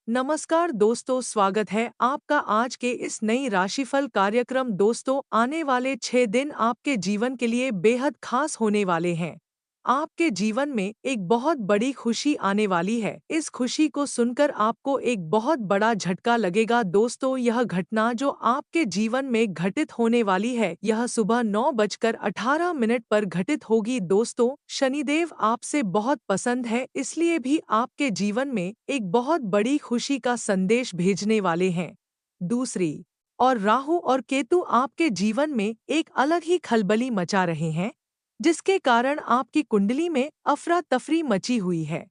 नमस्कार दोस्तों, स्वागत है आपका आज के इस नई राशिफल कार्यक्रम। दोस्तों, आने वाले 6 दिन आपके जीवन के लिए बेहद खास होने वाले हैं। आपके जीवन में एक बहुत बड़ी खुशी आने वाली है। इस खुशी को सुनकर आपको एक बहुत बड़ा झटका लगेगा। दोस्तों, यह घटना जो आपके जीवन में घटित होने वाली है, यह सुबह 9:18 पर घटित होगी। दोस्तों, शनिदेव आपसे बहुत पसंद है, इसलिए भी आपके जीवन में एक बहुत बड़ी खुशी का संदेश भेजने वाले हैं। दूसरी और राहु और केतु आपके जीवन में एक अलग ही खलबली मचा रहे हैं, जिसके कारण आपकी कुंडली में अफरा तफरी मची हुई है।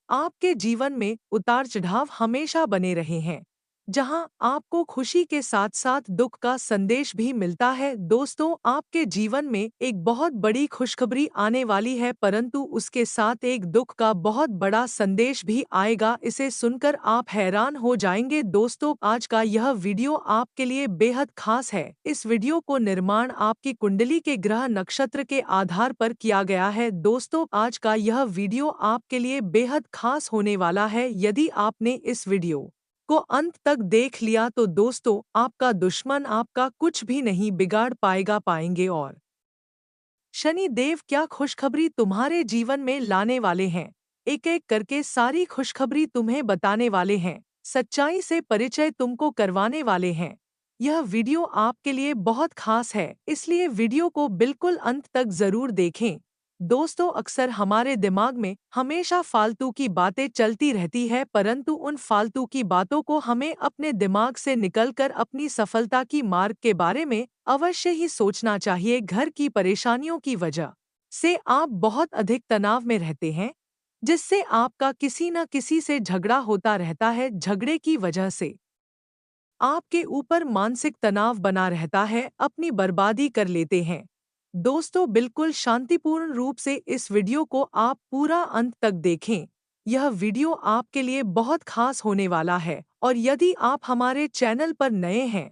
आपके जीवन में उतार चढ़ाव हमेशा बने रहे हैं, जहां आपको खुशी के साथ साथ दुख का संदेश भी मिलता है। दोस्तों, आपके जीवन में एक बहुत बड़ी खुशखबरी आने वाली है, परंतु उसके साथ एक दुख का बहुत बड़ा संदेश भी आएगा। इसे सुनकर आप हैरान हो जाएंगे। दोस्तों, आज का यह वीडियो आपके लिए बेहद खास है। इस वीडियो को निर्माण आपकी कुंडली के ग्रह नक्षत्र के आधार पर किया गया है। दोस्तों, आज का यह वीडियो आपके लिए बेहद खास होने वाला है। यदि आपने इस वीडियो को अंत तक देख लिया तो दोस्तों, आपका दुश्मन आपका कुछ भी नहीं बिगाड़ पाएंगे। और शनि देव क्या खुशखबरी तुम्हारे जीवन में लाने वाले हैं, एक एक करके सारी खुशखबरी तुम्हें बताने वाले हैं, सच्चाई से परिचय तुमको करवाने वाले हैं। यह वीडियो आपके लिए बहुत खास है, इसलिए वीडियो को बिल्कुल अंत तक जरूर देखें। दोस्तों, अक्सर हमारे दिमाग में हमेशा फालतू की बातें चलती रहती है, परंतु उन फालतू की बातों को हमें अपने दिमाग से निकलकर अपनी सफलता की मार्ग के बारे में अवश्य ही सोचना चाहिए। घर की परेशानियों की वजह से आप बहुत अधिक तनाव में रहते हैं, जिससे आपका किसी न किसी से झगड़ा होता रहता है। झगड़े की वजह से आपके ऊपर मानसिक तनाव बना रहता है, अपनी बर्बादी कर लेते हैं। दोस्तों, बिल्कुल शांतिपूर्ण रूप से इस वीडियो को आप पूरा अंत तक देखें। यह वीडियो आपके लिए बहुत खास होने वाला है, और यदि आप हमारे चैनल पर नए हैं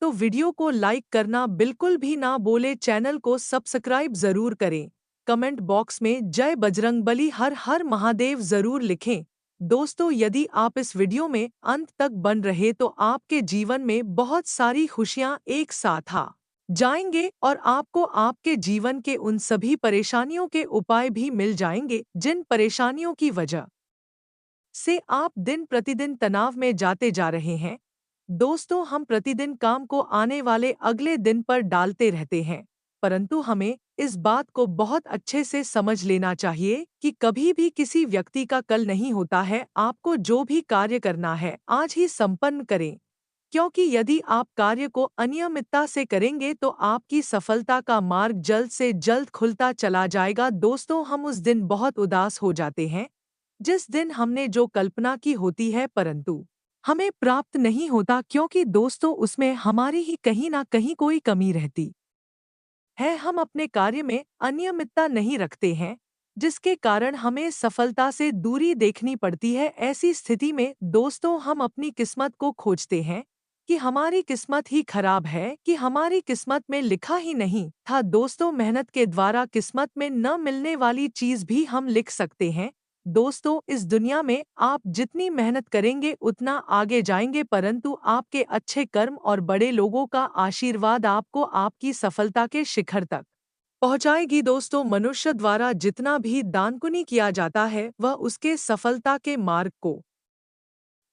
तो वीडियो को लाइक करना बिल्कुल भी ना भूलें। चैनल को सब्सक्राइब जरूर करें। कमेंट बॉक्स में जय बजरंगबली हर हर महादेव जरूर लिखें। दोस्तों, यदि आप इस वीडियो में अंत तक बन रहे तो आपके जीवन में बहुत सारी खुशियां एक साथ आ जाएंगे, और आपको आपके जीवन के उन सभी परेशानियों के उपाय भी मिल जाएंगे जिन परेशानियों की वजह से आप दिन प्रतिदिन तनाव में जाते जा रहे हैं। दोस्तों, हम प्रतिदिन काम को आने वाले अगले दिन पर डालते रहते हैं, परंतु हमें इस बात को बहुत अच्छे से समझ लेना चाहिए कि कभी भी किसी व्यक्ति का कल नहीं होता है। आपको जो भी कार्य करना है आज ही संपन्न करें, क्योंकि यदि आप कार्य को अनियमितता से करेंगे तो आपकी सफलता का मार्ग जल्द से जल्द खुलता चला जाएगा। दोस्तों, हम उस दिन बहुत उदास हो जाते हैं जिस दिन हमने जो कल्पना की होती है, परंतु हमें प्राप्त नहीं होता, क्योंकि दोस्तों उसमें हमारी ही कहीं ना कहीं कोई कमी रहती है। हम अपने कार्य में अनियमितता नहीं रखते हैं, जिसके कारण हमें सफलता से दूरी देखनी पड़ती है। ऐसी स्थिति में दोस्तों, हम अपनी किस्मत को खोजते हैं कि हमारी किस्मत ही खराब है, कि हमारी किस्मत में लिखा ही नहीं था। दोस्तों, मेहनत के द्वारा किस्मत में न मिलने वाली चीज भी हम लिख सकते हैं। दोस्तों, इस दुनिया में आप जितनी मेहनत करेंगे उतना आगे जाएंगे, परंतु आपके अच्छे कर्म और बड़े लोगों का आशीर्वाद आपको आपकी सफलता के शिखर तक पहुंचाएगी। दोस्तों, मनुष्य द्वारा जितना भी दान पुण्य किया जाता है, वह उसके सफलता के मार्ग को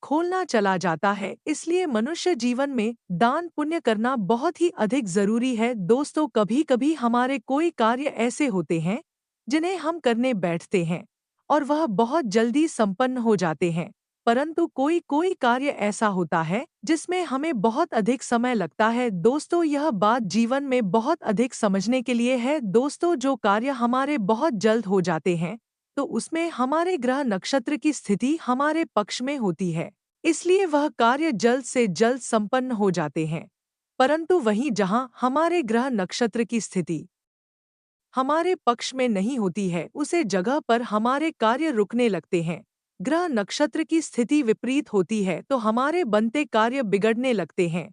खोलना चला जाता है। इसलिए मनुष्य जीवन में दान पुण्य करना बहुत ही अधिक जरूरी है। दोस्तों, कभी कभी हमारे कोई कार्य ऐसे होते हैं जिन्हें हम करने बैठते हैं और वह बहुत जल्दी संपन्न हो जाते हैं, परंतु कोई कोई कार्य ऐसा होता है जिसमें हमें बहुत अधिक समय लगता है। दोस्तों, यह बात जीवन में बहुत अधिक समझने के लिए है। दोस्तों, जो कार्य हमारे बहुत जल्द हो जाते हैं तो उसमें हमारे ग्रह नक्षत्र की स्थिति हमारे पक्ष में होती है, इसलिए वह कार्य जल्द से जल्द संपन्न हो जाते हैं। परंतु वहीं जहां हमारे ग्रह नक्षत्र की स्थिति हमारे पक्ष में नहीं होती है, उसे जगह पर हमारे कार्य रुकने लगते हैं। ग्रह नक्षत्र की स्थिति विपरीत होती है तो हमारे बनते कार्य बिगड़ने लगते हैं।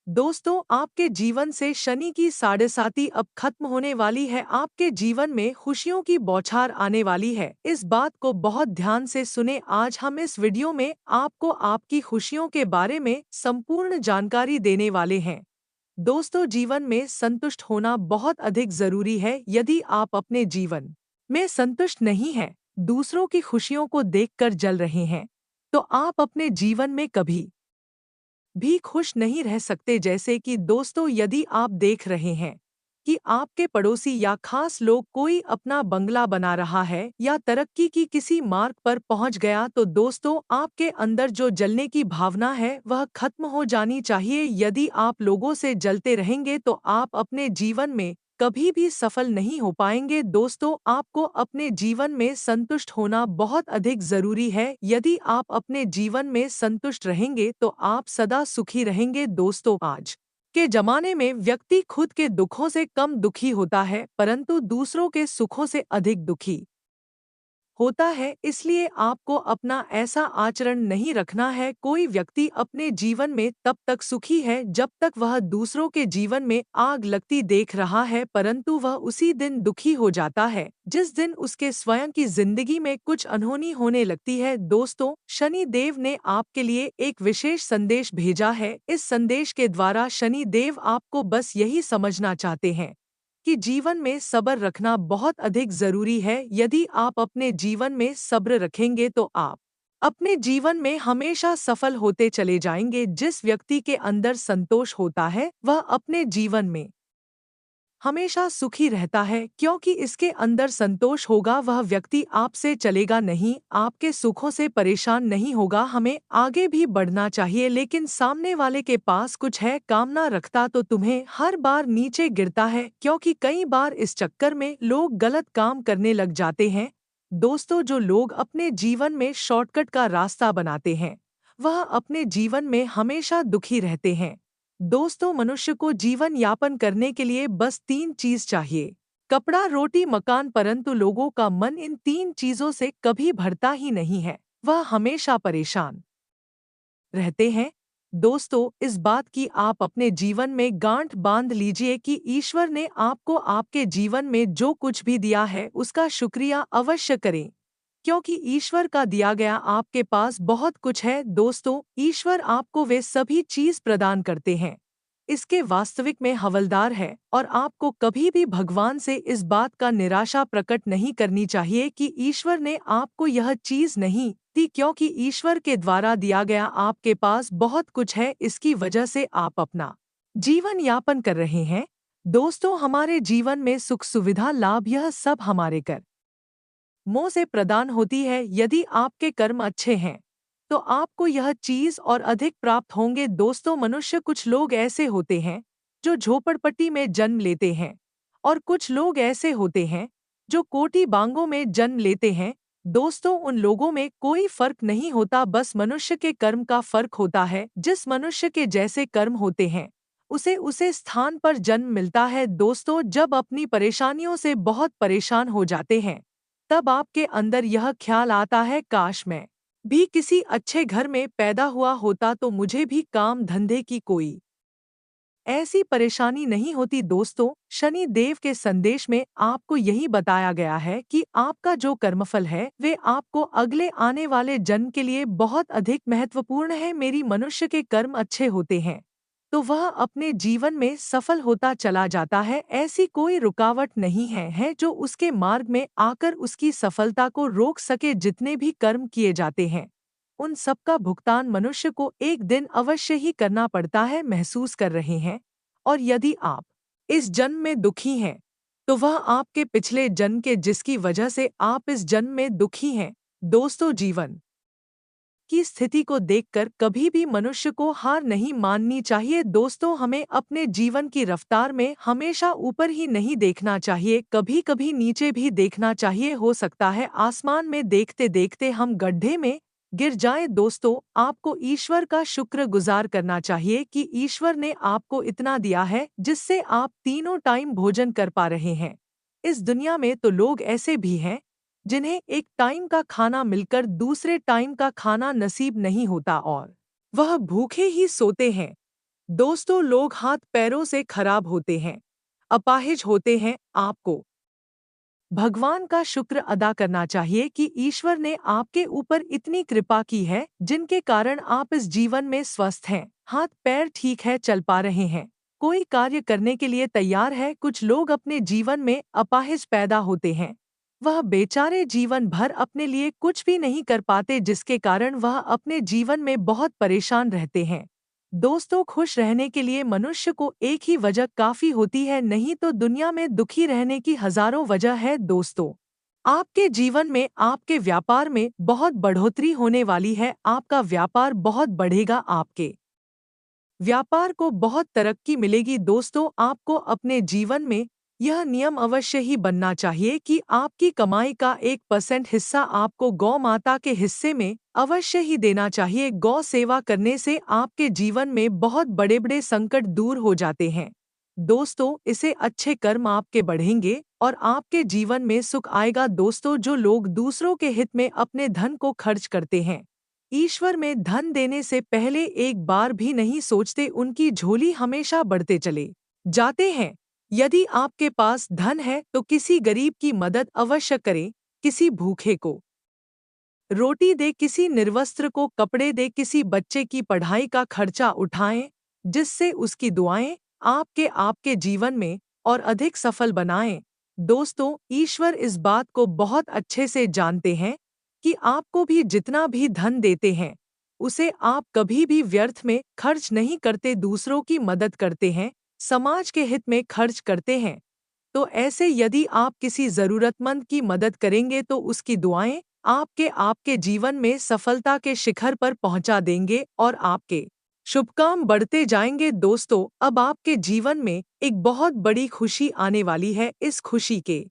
दोस्तों, आपके जीवन से शनि की साढ़ेसाती अब खत्म होने वाली है। आपके जीवन में खुशियों की बौछार आने वाली है। इस बात को बहुत ध्यान से सुने। आज हम इस वीडियो में आपको आपकी खुशियों के बारे में संपूर्ण जानकारी देने वाले हैं। दोस्तों, जीवन में संतुष्ट होना बहुत अधिक जरूरी है। यदि आप अपने जीवन में संतुष्ट नहीं हैं, दूसरों की खुशियों को देखकर जल रहे हैं, तो आप अपने जीवन में कभी भी खुश नहीं रह सकते। जैसे कि दोस्तों, यदि आप देख रहे हैं कि आपके पड़ोसी या खास लोग कोई अपना बंगला बना रहा है या तरक्की की किसी मार्ग पर पहुंच गया, तो दोस्तों, आपके अंदर जो जलने की भावना है वह खत्म हो जानी चाहिए। यदि आप लोगों से जलते रहेंगे तो आप अपने जीवन में कभी भी सफल नहीं हो पाएंगे। दोस्तों, आपको अपने जीवन में संतुष्ट होना बहुत अधिक जरूरी है। यदि आप अपने जीवन में संतुष्ट रहेंगे तो आप सदा सुखी रहेंगे। दोस्तों, आज के जमाने में व्यक्ति खुद के दुखों से कम दुखी होता है, परंतु दूसरों के सुखों से अधिक दुखी होता है। इसलिए आपको अपना ऐसा आचरण नहीं रखना है। कोई व्यक्ति अपने जीवन में तब तक सुखी है जब तक वह दूसरों के जीवन में आग लगती देख रहा है, परंतु वह उसी दिन दुखी हो जाता है जिस दिन उसके स्वयं की जिंदगी में कुछ अनहोनी होने लगती है। दोस्तों, शनि देव ने आपके लिए एक विशेष संदेश भेजा है। इस संदेश के द्वारा शनि देव आपको बस यही समझना चाहते हैं कि जीवन में सब्र रखना बहुत अधिक जरूरी है। यदि आप अपने जीवन में सब्र रखेंगे तो आप अपने जीवन में हमेशा सफल होते चले जाएंगे। जिस व्यक्ति के अंदर संतोष होता है वह अपने जीवन में हमेशा सुखी रहता है, क्योंकि इसके अंदर संतोष होगा। वह व्यक्ति आपसे चलेगा नहीं, आपके सुखों से परेशान नहीं होगा। हमें आगे भी बढ़ना चाहिए, लेकिन सामने वाले के पास कुछ है, कामना रखता तो तुम्हें हर बार नीचे गिरता है, क्योंकि कई बार इस चक्कर में लोग गलत काम करने लग जाते हैं। दोस्तों, जो लोग अपने जीवन में शॉर्टकट का रास्ता बनाते हैं वह अपने जीवन में हमेशा दुखी रहते हैं। दोस्तों, मनुष्य को जीवन यापन करने के लिए बस 3 चीज चाहिए: कपड़ा, रोटी, मकान। परंतु लोगों का मन इन 3 चीजों से कभी भरता ही नहीं है, वह हमेशा परेशान रहते हैं। दोस्तों, इस बात की आप अपने जीवन में गांठ बांध लीजिए कि ईश्वर ने आपको आपके जीवन में जो कुछ भी दिया है उसका शुक्रिया अवश्य करें, क्योंकि ईश्वर का दिया गया आपके पास बहुत कुछ है। दोस्तों, ईश्वर आपको वे सभी चीज प्रदान करते हैं, इसके वास्तविक में हवलदार है, और आपको कभी भी भगवान से इस बात का निराशा प्रकट नहीं करनी चाहिए कि ईश्वर ने आपको यह चीज नहीं दी, क्योंकि ईश्वर के द्वारा दिया गया आपके पास बहुत कुछ है। इसकी वजह से आप अपना जीवन यापन कर रहे हैं। दोस्तों, हमारे जीवन में सुख, सुविधा, लाभ यह सब हमारे कर मोह से प्रदान होती है। यदि आपके कर्म अच्छे हैं तो आपको यह चीज और अधिक प्राप्त होंगे। दोस्तों, मनुष्य, कुछ लोग ऐसे होते हैं जो झोपड़पट्टी में जन्म लेते हैं, और कुछ लोग ऐसे होते हैं जो कोठी बांगों में जन्म लेते हैं। दोस्तों, उन लोगों में कोई फर्क नहीं होता, बस मनुष्य के कर्म का फर्क होता है। जिस मनुष्य के जैसे कर्म होते हैं उसे उसे स्थान पर जन्म मिलता है। दोस्तों, जब अपनी परेशानियों से बहुत परेशान हो जाते हैं तब आपके अंदर यह ख्याल आता है, काश मैं भी किसी अच्छे घर में पैदा हुआ होता तो मुझे भी काम धंधे की कोई ऐसी परेशानी नहीं होती। दोस्तों, शनि देव के संदेश में आपको यही बताया गया है कि आपका जो कर्मफल है वे आपको अगले आने वाले जन्म के लिए बहुत अधिक महत्वपूर्ण है। मेरी मनुष्य के कर्म अच्छे होते हैं तो वह अपने जीवन में सफल होता चला जाता है। ऐसी कोई रुकावट नहीं है जो उसके मार्ग में आकर उसकी सफलता को रोक सके। जितने भी कर्म किए जाते हैं उन सब का भुगतान मनुष्य को एक दिन अवश्य ही करना पड़ता है। महसूस कर रहे हैं, और यदि आप इस जन्म में दुखी हैं तो वह आपके पिछले जन्म के जिसकी वजह से आप इस जन्म में दुखी हैं। दोस्तों, जीवन की स्थिति को देखकर कभी भी मनुष्य को हार नहीं माननी चाहिए। दोस्तों, हमें अपने जीवन की रफ्तार में हमेशा ऊपर ही नहीं देखना चाहिए, कभी कभी नीचे भी देखना चाहिए। हो सकता है आसमान में देखते देखते हम गड्ढे में गिर जाएं। दोस्तों, आपको ईश्वर का शुक्रगुजार करना चाहिए कि ईश्वर ने आपको इतना दिया है जिससे आप तीनों टाइम भोजन कर पा रहे हैं। इस दुनिया में तो लोग ऐसे भी हैं जिन्हें एक टाइम का खाना मिलकर दूसरे टाइम का खाना नसीब नहीं होता और वह भूखे ही सोते हैं। दोस्तों, लोग हाथ पैरों से खराब होते हैं, अपाहिज होते हैं। आपको भगवान का शुक्र अदा करना चाहिए कि ईश्वर ने आपके ऊपर इतनी कृपा की है जिनके कारण आप इस जीवन में स्वस्थ हैं, हाथ पैर ठीक है, चल पा रहे हैं, कोई कार्य करने के लिए तैयार है। कुछ लोग अपने जीवन में अपाहिज पैदा होते हैं, वह बेचारे जीवन भर अपने लिए कुछ भी नहीं कर पाते, जिसके कारण वह अपने जीवन में बहुत परेशान रहते हैं। दोस्तों, खुश रहने के लिए मनुष्य को एक ही वजह काफी होती है, नहीं तो दुनिया में दुखी रहने की हजारों वजह है। दोस्तों, आपके जीवन में, आपके व्यापार में बहुत बढ़ोतरी होने वाली है, आपका व्यापार बहुत बढ़ेगा, आपके व्यापार को बहुत तरक्की मिलेगी। दोस्तों, आपको अपने जीवन में यह नियम अवश्य ही बनना चाहिए कि आपकी कमाई का 1% हिस्सा आपको गौ माता के हिस्से में अवश्य ही देना चाहिए। गौ सेवा करने से आपके जीवन में बहुत बड़े बड़े संकट दूर हो जाते हैं। दोस्तों, इसे अच्छे कर्म आपके बढ़ेंगे और आपके जीवन में सुख आएगा। दोस्तों, जो लोग दूसरों के हित में अपने धन को खर्च करते हैं, ईश्वर में धन देने से पहले एक बार भी नहीं सोचते, उनकी झोली हमेशा बढ़ते चले जाते हैं। यदि आपके पास धन है तो किसी गरीब की मदद अवश्य करें, किसी भूखे को रोटी दे, किसी निर्वस्त्र को कपड़े दे, किसी बच्चे की पढ़ाई का खर्चा उठाएं, जिससे उसकी दुआएं आपके आपके जीवन में और अधिक सफल बनाएं। दोस्तों, ईश्वर इस बात को बहुत अच्छे से जानते हैं कि आपको भी जितना भी धन देते हैं, उसे आप कभी भी व्यर्थ में खर्च नहीं करते, दूसरों की मदद करते हैं, समाज के हित में खर्च करते हैं। तो ऐसे यदि आप किसी जरूरतमंद की मदद करेंगे तो उसकी दुआएं आपके आपके जीवन में सफलता के शिखर पर पहुंचा देंगे और आपके शुभ काम बढ़ते जाएंगे। दोस्तों, अब आपके जीवन में एक बहुत बड़ी खुशी आने वाली है। इस खुशी के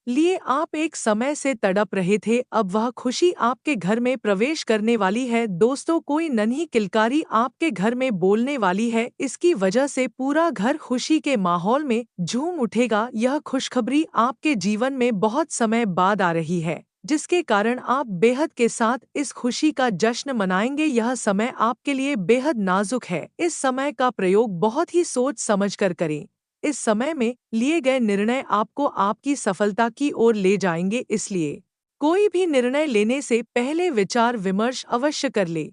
लिए आप एक समय से तड़प रहे थे, अब वह खुशी आपके घर में प्रवेश करने वाली है। दोस्तों, कोई नन्ही किलकारी आपके घर में बोलने वाली है, इसकी वजह से पूरा घर खुशी के माहौल में झूम उठेगा। यह खुशखबरी आपके जीवन में बहुत समय बाद आ रही है, जिसके कारण आप बेहद के साथ इस खुशी का जश्न मनाएंगे। यह समय आपके लिए बेहद नाजुक है, इस समय का प्रयोग बहुत ही सोच समझकर करें। इस समय में लिए गए निर्णय आपको आपकी सफलता की ओर ले जाएंगे, इसलिए कोई भी निर्णय लेने से पहले विचार विमर्श अवश्य कर ले।